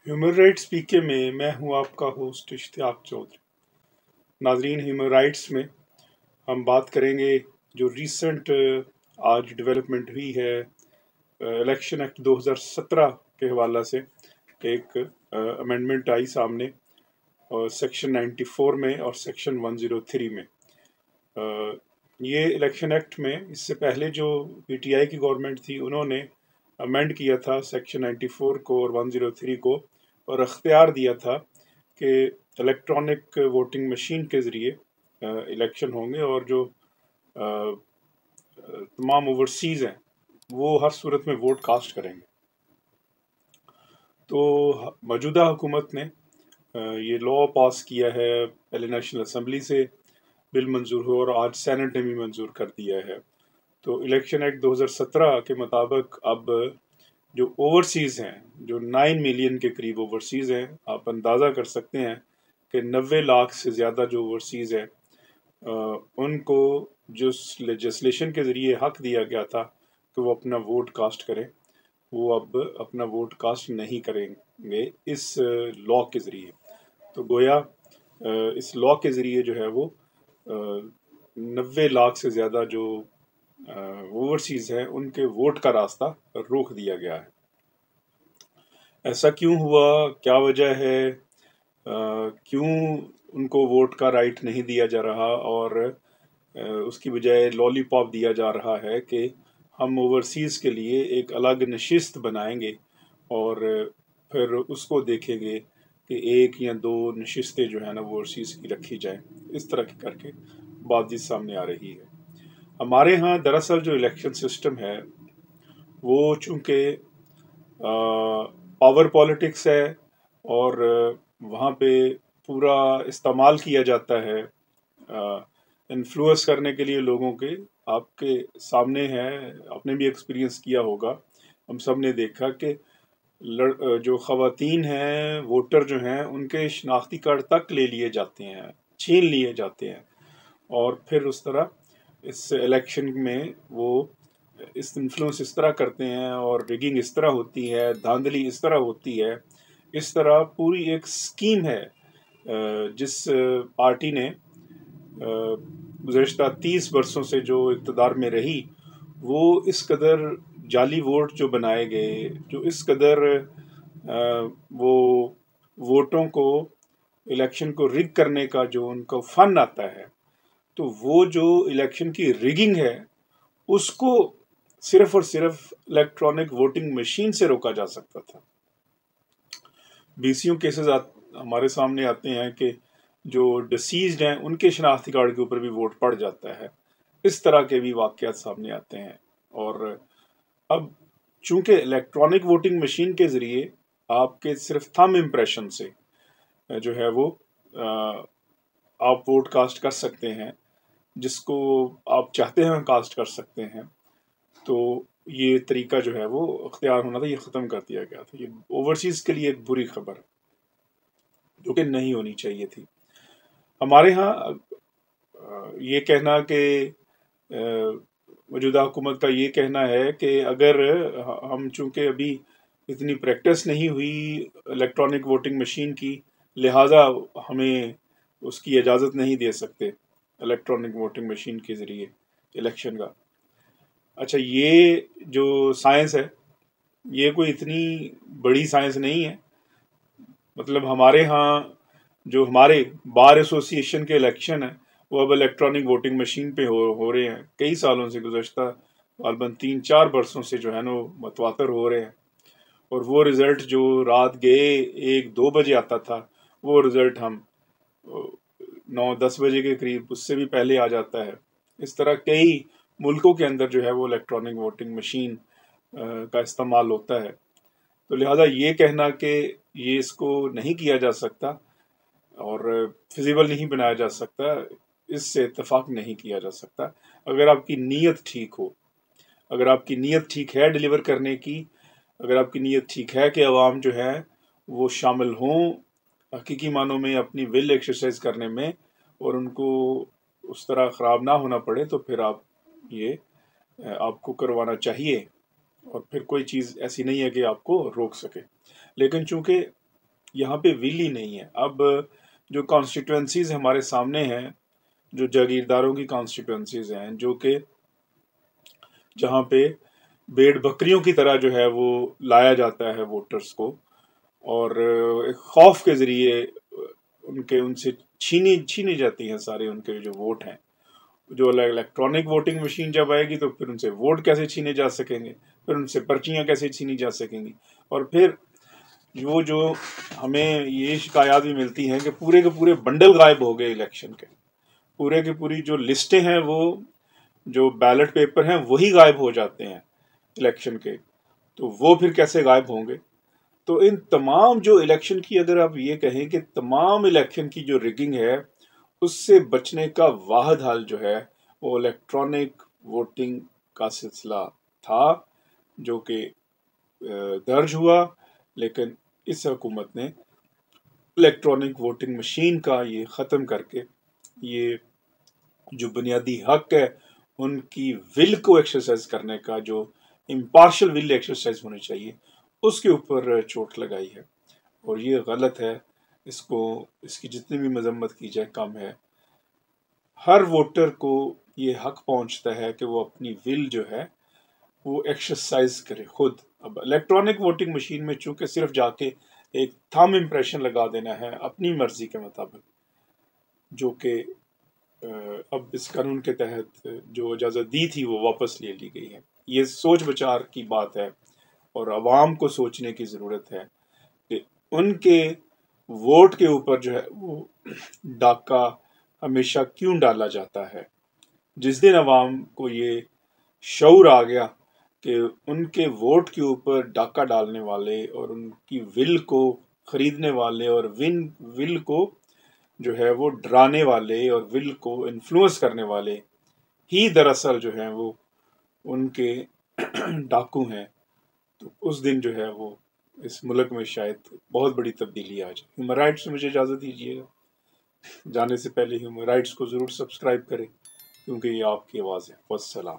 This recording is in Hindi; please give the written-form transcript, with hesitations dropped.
ह्यूमन राइट्स पीके में मैं हूं आपका होस्ट इश्तियाक चौधरी। नाजरीन, ह्यूमन राइट्स में हम बात करेंगे जो रिसेंट आज डेवलपमेंट हुई है इलेक्शन एक्ट 2017 के हवाला से। एक अमेंडमेंट आई सामने और सेक्शन 94 में और सेक्शन 103 में। ये इलेक्शन एक्ट में इससे पहले जो पीटीआई की गवर्नमेंट थी उन्होंने अमेंड किया था सेक्शन 94 को और 103 को, और अख्तियार दिया था कि इलेक्ट्रॉनिक वोटिंग मशीन के ज़रिए इलेक्शन होंगे और जो तमाम ओवरसीज़ हैं वो हर सूरत में वोट कास्ट करेंगे। तो मौजूदा हुकूमत ने ये लॉ पास किया है, पहले नेशनल असम्बली से बिल मंजूर हो और आज सेनेट ने भी मंजूर कर दिया है। तो इलेक्शन एक्ट 2017 के मुताबिक अब जो ओवरसीज़ हैं, जो 9 मिलियन के करीब ओवरसीज़ हैं, आप अंदाज़ा कर सकते हैं कि 90 लाख से ज़्यादा जो ओवरसीज़ हैं उनको जो लेजिस्लेशन के ज़रिए हक दिया गया था कि वो अपना वोट कास्ट करें, वो अब अपना वोट कास्ट नहीं करेंगे इस लॉ के ज़रिए। तो गोया इस लॉ के ज़रिए जो है वो 90 लाख से ज़्यादा जो ओवरसीज़ हैं उनके वोट का रास्ता रोक दिया गया है। ऐसा क्यों हुआ, क्या वजह है, क्यों उनको वोट का राइट नहीं दिया जा रहा और उसकी बजाय लॉलीपॉप दिया जा रहा है कि हम ओवरसीज़ के लिए एक अलग नशिस्त बनाएंगे और फिर उसको देखेंगे कि एक या दो नशिस्तें जो है ना वो ओवरसीज़ की रखी जाएं। इस तरह की करके बातचीत सामने आ रही है। हमारे यहाँ दरअसल जो इलेक्शन सिस्टम है वो चूँकि पावर पॉलिटिक्स है और वहाँ पे पूरा इस्तेमाल किया जाता है इन्फ्लुएंस करने के लिए लोगों के। आपके सामने है, आपने भी एक्सपीरियंस किया होगा, हम सब ने देखा कि जो ख़वातीन हैं, वोटर जो हैं, उनके शनाख्ती कार्ड तक ले लिए जाते हैं, छीन लिए जाते हैं और फिर उस तरह इस इलेक्शन में वो इस इन्फ्लुएंस इस तरह करते हैं और रिगिंग इस तरह होती है, धांधली इस तरह होती है। इस तरह पूरी एक स्कीम है जिस पार्टी ने गुज़श्ता 30 बरसों से जो इक़्तिदार में रही, वो इस कदर जाली वोट जो बनाए गए, जो इस कदर वो वोटों को, इलेक्शन को रिग करने का जो उनका फ़न आता है, तो वो जो इलेक्शन की रिगिंग है उसको सिर्फ और सिर्फ इलेक्ट्रॉनिक वोटिंग मशीन से रोका जा सकता था। बीसियों केसेस हमारे सामने आते हैं कि जो डिसीज्ड हैं उनके शनाख्ती कार्ड के ऊपर भी वोट पड़ जाता है। इस तरह के भी वाक़यात सामने आते हैं। और अब चूंकि इलेक्ट्रॉनिक वोटिंग मशीन के ज़रिए आपके सिर्फ थंब इम्प्रेशन से जो है वो आप वोट कास्ट कर सकते हैं, जिसको आप चाहते हैं कास्ट कर सकते हैं। तो ये तरीका जो है वो अख्तियार होना था, ये ख़त्म कर दिया गया था। ये ओवरसीज़ के लिए एक बुरी खबर जो कि नहीं होनी चाहिए थी। हमारे यहाँ ये कहना कि मौजूदा हुकूमत का ये कहना है कि अगर हम चूँकि अभी इतनी प्रैक्टिस नहीं हुई इलेक्ट्रॉनिक वोटिंग मशीन की, लिहाजा हमें उसकी इजाज़त नहीं दे सकते इलेक्ट्रॉनिक वोटिंग मशीन के ज़रिए इलेक्शन का। अच्छा, ये जो साइंस है ये कोई इतनी बड़ी साइंस नहीं है। मतलब हमारे यहाँ जो हमारे बार एसोसिएशन के इलेक्शन है वो अब इलेक्ट्रॉनिक वोटिंग मशीन पे हो रहे हैं। कई सालों से, गुज़श्ता गालबन 3-4 बरसों से जो है ना वो मतवातर हो रहे हैं। और वो रिज़ल्ट जो रात गए 1-2 बजे आता था, वो रिज़ल्ट हम 9-10 बजे के करीब, उससे भी पहले आ जाता है। इस तरह कई मुल्कों के अंदर जो है वो इलेक्ट्रॉनिक वोटिंग मशीन का इस्तेमाल होता है। तो लिहाजा ये कहना कि ये इसको नहीं किया जा सकता और फिजिबल नहीं बनाया जा सकता, इससे इत्तेफाक नहीं किया जा सकता। अगर आपकी नीयत ठीक हो, अगर आपकी नीयत ठीक है डिलीवर करने की, अगर आपकी नीयत ठीक है कि अवाम जो है वो शामिल हों हकीकी मानों में अपनी विल एक्सरसाइज करने में और उनको उस तरह ख़राब ना होना पड़े, तो फिर आप ये आपको करवाना चाहिए और फिर कोई चीज़ ऐसी नहीं है कि आपको रोक सके। लेकिन चूंकि यहाँ पे विल ही नहीं है। अब जो कॉन्स्टिट्यूएंसीज हमारे सामने हैं, जो जागीरदारों की कॉन्स्टिट्यूएंसीज हैं, जो कि जहाँ पे भेड़ बकरियों की तरह जो है वो लाया जाता है वोटर्स को, और एक खौफ के जरिए उनके उनसे छीनी छीनी जाती हैं सारे उनके जो वोट हैं। जो इलेक्ट्रॉनिक वोटिंग मशीन जब आएगी तो फिर उनसे वोट कैसे छीने जा सकेंगे, फिर उनसे पर्चियां कैसे छीनी जा सकेंगी, और फिर जो हमें ये शिकायत भी मिलती हैं कि पूरे के पूरे बंडल गायब हो गए इलेक्शन के, पूरे की पूरी जो लिस्टें हैं, वो जो बैलेट पेपर हैं वही गायब हो जाते हैं इलेक्शन के, तो वो फिर कैसे गायब होंगे। तो इन तमाम जो इलेक्शन की, अगर आप ये कहें कि तमाम इलेक्शन की जो रिगिंग है, उससे बचने का वाहिद हल जो है वो इलेक्ट्रॉनिक वोटिंग का सिलसिला था, जो कि दर्ज हुआ। लेकिन इस हुकूमत ने इलेक्ट्रॉनिक वोटिंग मशीन का ये ख़त्म करके, ये जो बुनियादी हक है उनकी विल को एक्सरसाइज करने का, जो इम्पार्शल विल एक्सरसाइज होनी चाहिए, उसके ऊपर चोट लगाई है, और ये गलत है। इसकी जितनी भी मजम्मत की जाए कम है। हर वोटर को ये हक पहुंचता है कि वो अपनी विल जो है वो एक्सरसाइज करे खुद। अब इलेक्ट्रॉनिक वोटिंग मशीन में चूंकि सिर्फ जाके एक थंब इम्प्रेशन लगा देना है अपनी मर्जी के मुताबिक, जो कि अब इस कानून के तहत जो इजाज़त दी थी वो वापस ले ली गई है। ये सोच विचार की बात है, और अवाम को सोचने की ज़रूरत है कि उनके वोट के ऊपर जो है वो डाका हमेशा क्यों डाला जाता है। जिस दिन अवाम को ये शऊर आ गया कि उनके वोट के ऊपर डाका डालने वाले और उनकी विल को खरीदने वाले और विल को जो है वो डराने वाले और विल को इन्फ्लुएंस करने वाले ही दरअसल जो है वो उनके डाकू हैं, तो उस दिन जो है वो इस मुल्क में शायद बहुत बड़ी तब्दीली आ जाए। ह्यूमन राइट्स में मुझे इजाज़त दीजिएगा। जाने से पहले ह्यूमन राइट्स को ज़रूर सब्सक्राइब करें, क्योंकि ये आपकी आवाज़ है। वस्सलाम।